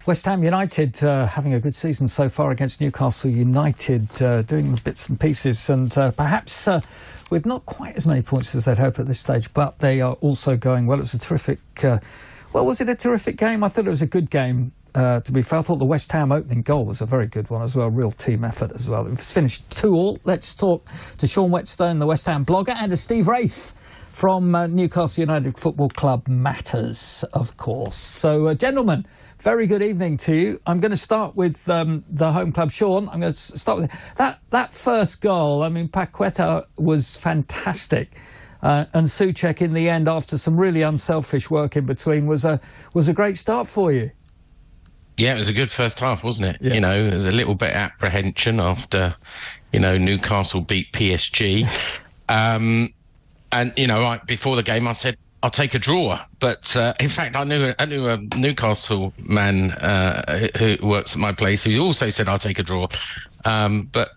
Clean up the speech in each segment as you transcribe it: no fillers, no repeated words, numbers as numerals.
West Ham United having a good season so far against Newcastle United, doing bits and pieces, and perhaps with not quite as many points as they'd hope at this stage, but they are also going well. It was a terrific... was it a terrific game? I thought it was a good game, to be fair. I thought the West Ham opening goal was a very good one as well, real team effort as well. It was finished 2-2. Let's talk to Sean Whetstone, the West Ham blogger, and to Steve Wraith from Newcastle United Football Club Matters, of course. So, gentlemen, very good evening to you. I'm going to start with the home club. Sean, I'm going to start with that first goal. I mean, Paqueta was fantastic. And Souček in the end, after some really unselfish work in between, was a great start for you. Yeah, it was a good first half, wasn't it? Yeah. You know, there's a little bit of apprehension after, Newcastle beat PSG. And, before the game, I said, I'll take a draw. But in fact, I knew a Newcastle man who works at my place who also said, I'll take a draw. But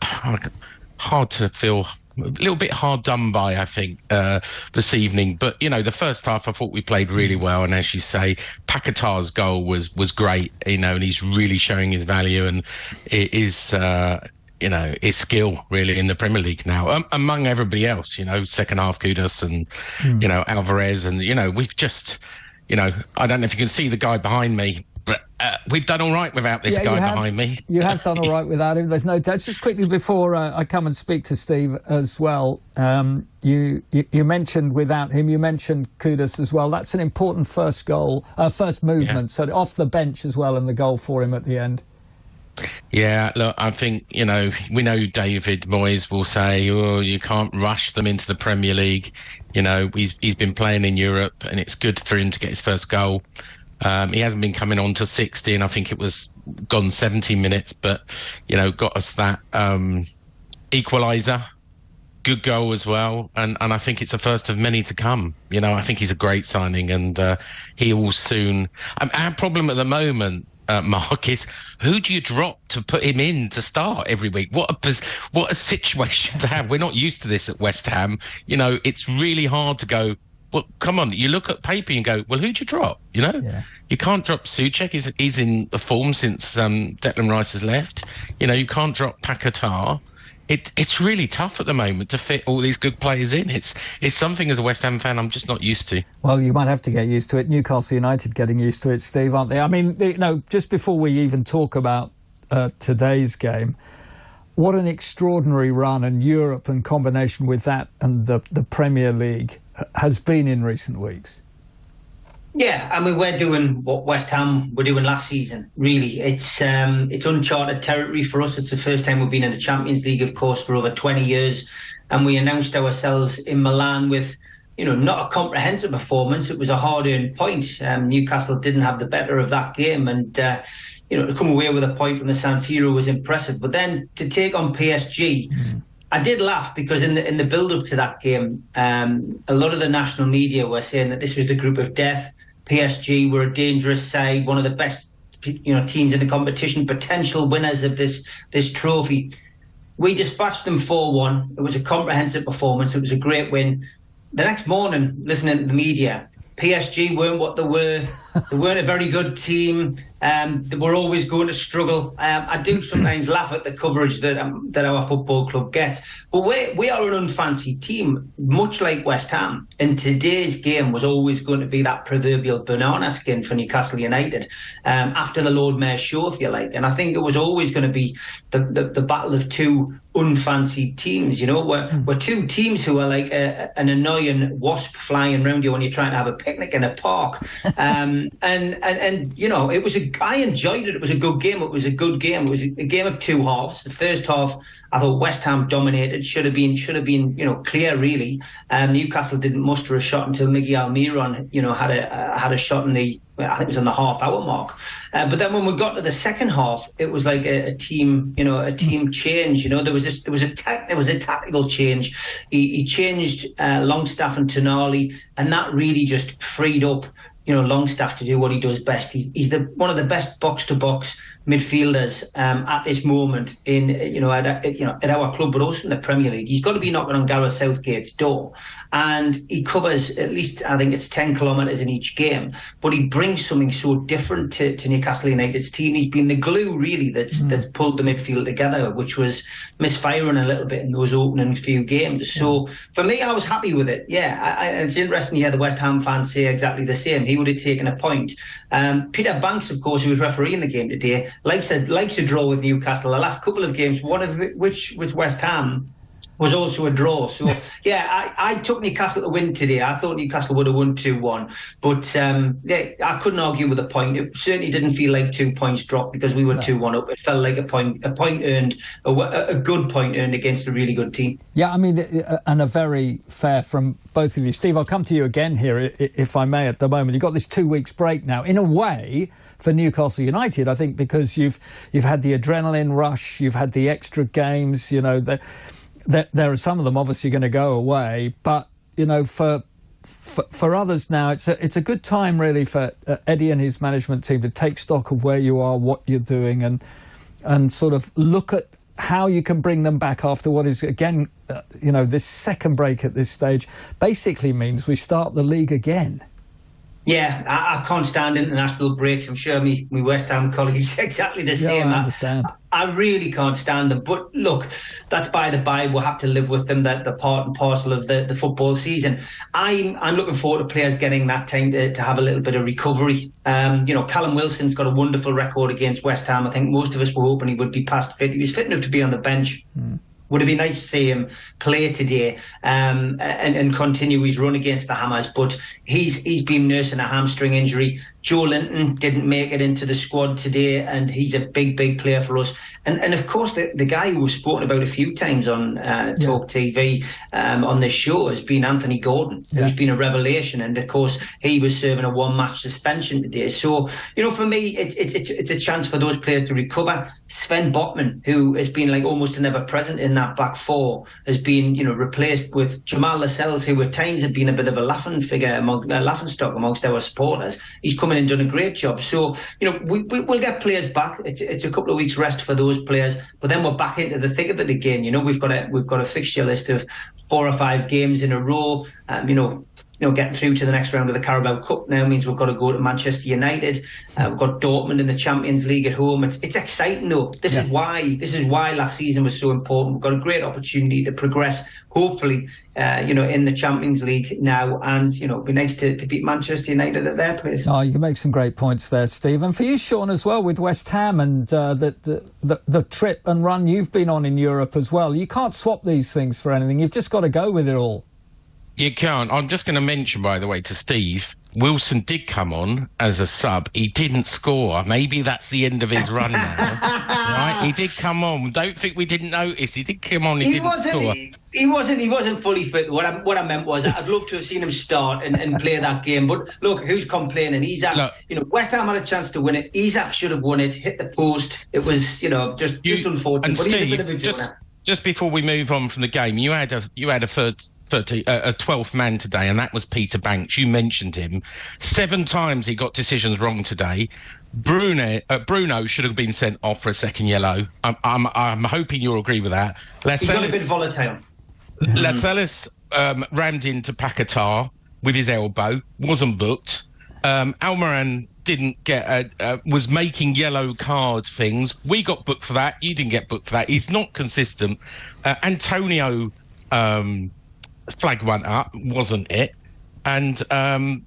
hard to feel... A little bit hard done by, I think, this evening. But, the first half, I thought we played really well. And as you say, Paqueta's goal was great, and he's really showing his value and his skill, really, in the Premier League now, among everybody else, second half Kudus and, Alvarez. And, we've just, I don't know if you can see the guy behind me, but we've done all right without this guy behind me. You have done all right without him. There's no doubt. Just quickly before I come and speak to Steve as well, you mentioned without him, you mentioned Kudus as well. That's an important first movement, yeah. So off the bench as well, and the goal for him at the end. Yeah, look, I think, we know David Moyes will say, you can't rush them into the Premier League. He's been playing in Europe, and it's good for him to get his first goal. He hasn't been coming on till 60, and I think it was gone 70 minutes, but, got us that equaliser. Good goal as well, and I think it's the first of many to come. I think he's a great signing, and he will soon... our problem at the moment, Mark, is who do you drop to put him in to start every week? What a situation to have. We're not used to this at West Ham. It's really hard to go... Well, come on, you look at paper and go, well, who'd you drop? Yeah. You can't drop Souček. He's in the form since Declan Rice has left. You can't drop Paqueta. It's really tough at the moment to fit all these good players in. It's something as a West Ham fan I'm just not used to. Well, you might have to get used to it. Newcastle United getting used to it, Steve, aren't they? I mean, just before we even talk about today's game, what an extraordinary run in Europe in combination with that and the Premier League has been in recent weeks. Yeah, I mean, we're doing what West Ham were doing last season, really. It's uncharted territory for us. It's the first time we've been in the Champions League, of course, for over 20 years. And we announced ourselves in Milan with, not a comprehensive performance. It was a hard-earned point. Newcastle didn't have the better of that game. And, to come away with a point from the San Siro was impressive. But then to take on PSG... I did laugh because in the build-up to that game, a lot of the national media were saying that this was the group of death. PSG were a dangerous side, one of the best teams in the competition, potential winners of this trophy. We dispatched them 4-1. It was a comprehensive performance. It was a great win. The next morning, listening to the media, PSG weren't what they were. They weren't a very good team. They were always going to struggle. I do sometimes laugh at the coverage that our football club gets. But we are an unfancy team, much like West Ham. And today's game was always going to be that proverbial banana skin for Newcastle United after the Lord Mayor's show, if you like. And I think it was always going to be the battle of two unfancy teams. We're two teams who are like an annoying wasp flying around you when you're trying to have a picnic in a park. And it was I enjoyed it. It was a good game. It was a game. It was a game of two halves. The first half, I thought West Ham dominated. Should have been clear, really. Newcastle didn't muster a shot until Miguel Almiron, had a shot in the, I think it was on the half-hour mark. But then when we got to the second half, it was like a team change. There was a tactical change. He changed Longstaff and Tonali, and that really just freed up Longstaff to do what he does best. He's one of the best box-to-box midfielders at this moment at our club, but also in the Premier League. He's got to be knocking on Gareth Southgate's door, and he covers at least, I think it's 10 kilometres in each game. But he brings brings something so different to Newcastle United's team. He's been the glue, really, that's pulled the midfield together, which was misfiring a little bit in those opening few games. So for me, I was happy with it. Yeah, it's interesting to hear the West Ham fans say exactly the same. He would have taken a point. Peter Banks, of course, who was refereeing the game today, likes a draw with Newcastle. The last couple of games, one of which was West Ham, was also a draw. So, yeah, I took Newcastle to win today. I thought Newcastle would have won 2-1. But, I couldn't argue with the point. It certainly didn't feel like 2 points dropped because we were 2-1 up. It felt like a point earned, a good point earned against a really good team. Yeah, I mean, and a very fair from both of you. Steve, I'll come to you again here, if I may, at the moment. You've got this 2 weeks break now. In a way, for Newcastle United, I think, because you've had the adrenaline rush, you've had the extra games, you know, there are some of them obviously going to go away, but you know, for others now, it's a good time really for Eddie and his management team to take stock of where you are, what you're doing, and sort of look at how you can bring them back after what is again, this second break at this stage basically means we start the league again. Yeah, I can't stand international breaks. I'm sure my West Ham colleagues exactly the same. I understand. I really can't stand them. But look, that's by the by. We'll have to live with them. That the part and parcel of the football season. I'm looking forward to players getting that time to have a little bit of recovery. Callum Wilson's got a wonderful record against West Ham. I think most of us were hoping he would be past fit. He was fit enough to be on the bench. Would have been nice to see him play today and continue his run against the Hammers, but he's been nursing a hamstring injury. Joe Linton didn't make it into the squad today, and he's a big player for us. And of course, the guy who we've spoken about a few times on Talk TV on this show has been Anthony Gordon, who's been a revelation. And of course, he was serving a 1-match suspension today. So, for me, it's a chance for those players to recover. Sven Botman, who has been like almost never present in that back four, has been replaced with Jamal Lascelles, who at times have been a bit of a laughing stock amongst our supporters. He's come in and done a great job. So we'll get players back. It's a couple of weeks rest for those players, but then we're back into the thick of it again. We've got a fixture list of 4 or 5 games in a row. Getting through to the next round of the Carabao Cup now means we've got to go to Manchester United. We've got Dortmund in the Champions League at home. It's exciting though. This is why last season was so important. We've got a great opportunity to progress, hopefully, in the Champions League now, and it'd be nice to beat Manchester United at their place. Oh, you make some great points there, Steve. And for you, Sean, as well, with West Ham and the trip and run you've been on in Europe as well. You can't swap these things for anything. You've just got to go with it all. You can't. I'm just going to mention, by the way, to Steve, Wilson did come on as a sub. He didn't score. Maybe that's the end of his run now. Right? He did come on. Don't think we didn't notice. He did come on. He didn't score. He wasn't fully fit. What I meant was, I'd love to have seen him start and play that game. But look, who's complaining? Isaac, West Ham had a chance to win it. Isaac should have won it. Hit the post. It was, just unfortunate. But Steve, he's a bit of a joker. Just before we move on from the game, you had a 12th man today, and that was Peter Banks. You mentioned him 7 times. He got decisions wrong today. Bruno should have been sent off for a second yellow. I'm hoping you'll agree with that. He got a bit volatile. Lascelles rammed into Paquetá with his elbow, wasn't booked. Almiron didn't get was making yellow card things. We got booked for that. You didn't get booked for that. He's not consistent. Antonio flag went up, wasn't it? And the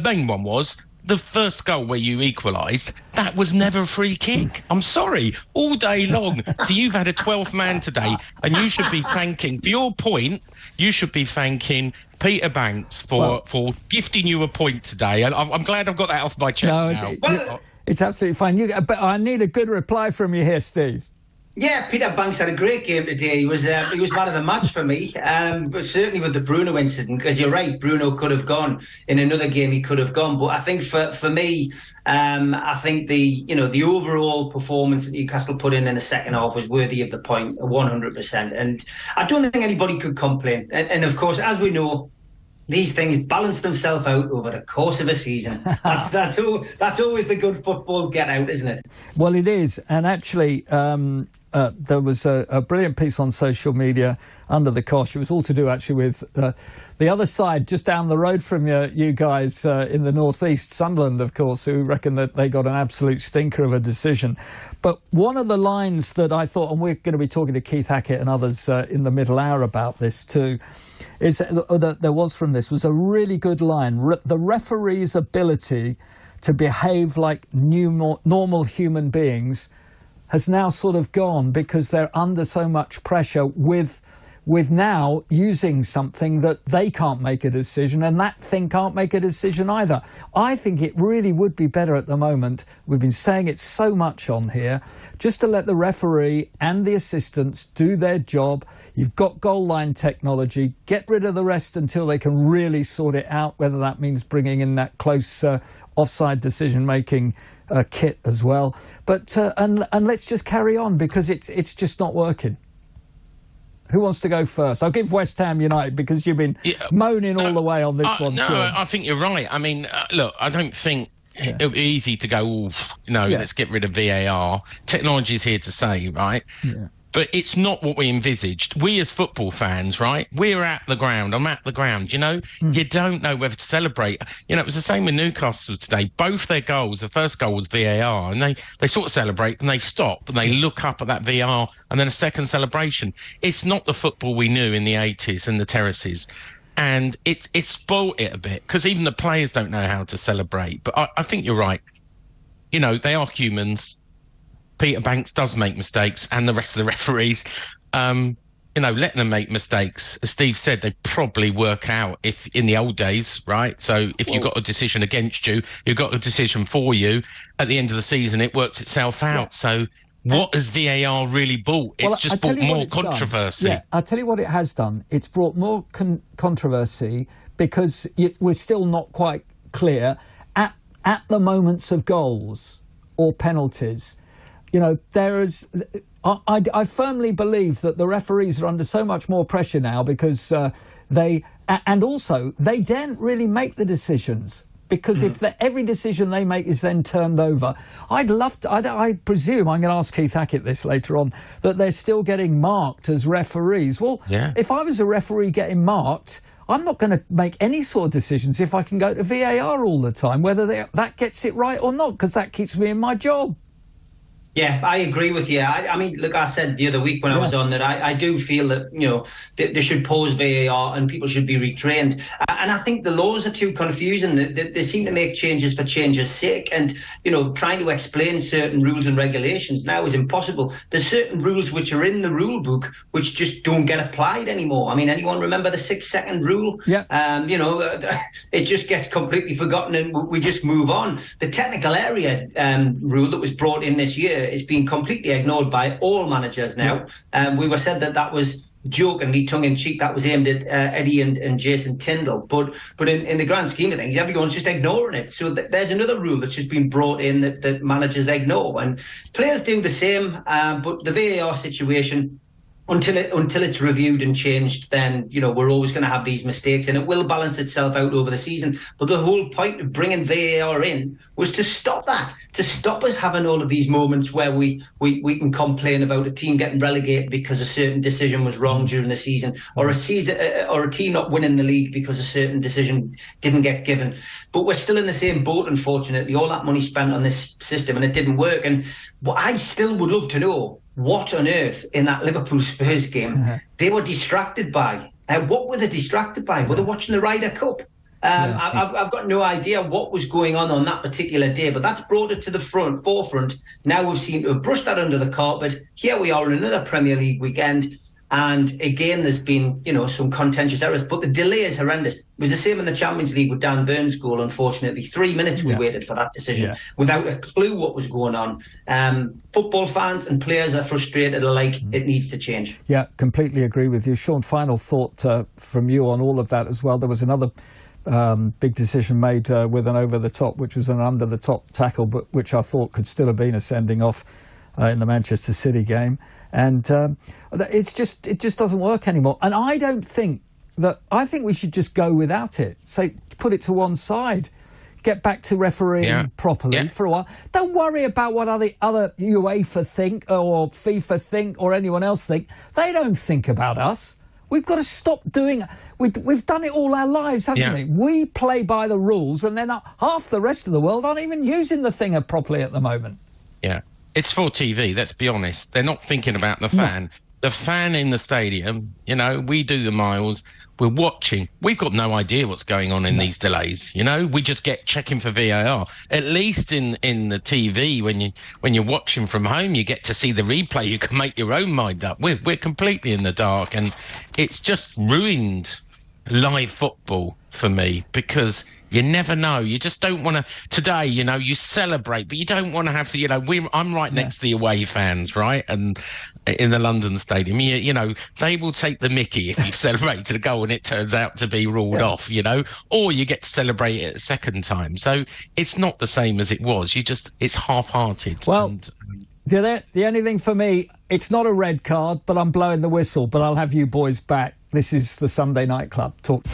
main one was the first goal where you equalised. That was never a free kick. I'm sorry, all day long. So you've had a 12th man today, and you should be thanking, for your point, you should be thanking Peter Banks for gifting you a point today. And I'm glad I've got that off my chest now. It's absolutely fine. But I need a good reply from you here, Steve. Yeah, Peter Banks had a great game today. He was man of the match for me, but certainly with the Bruno incident, because you're right, Bruno could have gone. In another game, he could have gone. But I think for me, I think the overall performance that Newcastle put in the second half was worthy of the point, 100%. And I don't think anybody could complain. And of course, as we know, these things balance themselves out over the course of a season. That's always the good football get out, isn't it? Well, it is. And actually, there was a brilliant piece on social media under the cosh. It was all to do actually with the other side, just down the road from you guys in the northeast, Sunderland, of course, who reckon that they got an absolute stinker of a decision. But one of the lines that I thought, and we're going to be talking to Keith Hackett and others in the middle hour about this too, is that there was from this was a really good line. The referee's ability to behave like normal human beings has now sort of gone because they're under so much pressure with now using something that they can't make a decision and that thing can't make a decision either. I think it really would be better at the moment, we've been saying it so much on here, just to let the referee and the assistants do their job. You've got goal line technology, get rid of the rest until they can really sort it out, whether that means bringing in that close offside decision-making kit as well. But and let's just carry on because it's just not working. Who wants to go first? I'll give West Ham United because you've been moaning all the way on this one. No, sure. I think you're right. I mean, look, I don't think it'll be easy to go, let's get rid of VAR. Technology's here to stay, right? Yeah. But it's not what we envisaged. We as football fans, right? We're at the ground. I'm at the ground. You don't know whether to celebrate. It was the same with Newcastle today. Both their goals, the first goal was VAR, and they sort of celebrate and they stop and they look up at that VAR and then a second celebration. It's not the football we knew in the 80s and the terraces. And it spoilt it a bit because even the players don't know how to celebrate. But I think you're right. They are humans. Peter Banks does make mistakes and the rest of the referees, letting them make mistakes. As Steve said, they probably work out if in the old days, right? So if you've got a decision against you, you've got a decision for you. At the end of the season, it works itself out. Yeah. So what has VAR really brought? It's just brought more controversy. Yeah, I'll tell you what it has done. It's brought more controversy because we're still not quite clear at the moments of goals or penalties. There is. I firmly believe that the referees are under so much more pressure now because they daren't really make the decisions because if every decision they make is then turned over, I presume I'm going to ask Keith Hackett this later on that they're still getting marked as referees. Well, if I was a referee getting marked, I'm not going to make any sort of decisions if I can go to VAR all the time, whether that gets it right or not, because that keeps me in my job. Yeah, I agree with you. I mean, look, I said the other week when I was on that I do feel that, they should pause VAR and people should be retrained. And I think the laws are too confusing. They seem to make changes for change's sake. And, trying to explain certain rules and regulations now is impossible. There's certain rules which are in the rule book which just don't get applied anymore. I mean, anyone remember the 6-second rule? Yeah. It just gets completely forgotten and we just move on. The technical area rule that was brought in this year is being completely ignored by all managers now. We were said that was jokingly, tongue-in-cheek, that was aimed at Eddie and Jason Tyndall. But in the grand scheme of things, everyone's just ignoring it. So there's another rule that's just been brought in that managers ignore. And players do the same, but the VAR situation, until it's reviewed and changed, then, we're always going to have these mistakes and it will balance itself out over the season. But the whole point of bringing VAR in was to stop that, to stop us having all of these moments where we can complain about a team getting relegated because a certain decision was wrong during the season, or a team not winning the league because a certain decision didn't get given. But we're still in the same boat, unfortunately. All that money spent on this system and it didn't work. And what I still would love to know, what on earth in that Liverpool Spurs game they were distracted by? What were they distracted by? Were they watching the Ryder Cup? I've got no idea what was going on that particular day, but that's brought it to the forefront. Now we've seen to have brushed that under the carpet. Here we are in another Premier League weekend. And again, there's been, some contentious errors, but the delay is horrendous. It was the same in the Champions League with Dan Burns' goal, unfortunately. 3 minutes we waited for that decision without a clue what was going on. Football fans and players are frustrated alike. It needs to change. Yeah, completely agree with you. Sean, final thought from you on all of that as well. There was another big decision made with an over-the-top, which was an under-the-top tackle, but which I thought could still have been a sending off in the Manchester City game. And it just doesn't work anymore. And I think we should just go without it. Say, put it to one side. get back to refereeing properly for a while. Don't worry about what other UEFA think or FIFA think or anyone else think. They don't think about us. We've got to stop doing it. We've done it all our lives, haven't we? We play by the rules, and then half the rest of the world aren't even using the thing properly at the moment. Yeah. It's for TV, let's be honest. They're not thinking about the fan. No. The fan in the stadium, you know, we do the miles. We're watching. We've got no idea what's going on in these delays. You know, we just get checking for VAR. At least in the TV, when you're watching from home, you get to see the replay. You can make your own mind up. We're completely in the dark, and it's just ruined live football for me because you never know. You just don't want to. Today, you know, you celebrate, but you don't want to have to. You know, I'm right next to the away fans, right, and in the London Stadium, you know, they will take the mickey if you've celebrated a goal and it turns out to be ruled off, you know, or you get to celebrate it a second time. So it's not the same as it was. It's half-hearted. Well, the only thing for me, it's not a red card, but I'm blowing the whistle. But I'll have you boys back. This is the Sunday Night Club. Talk.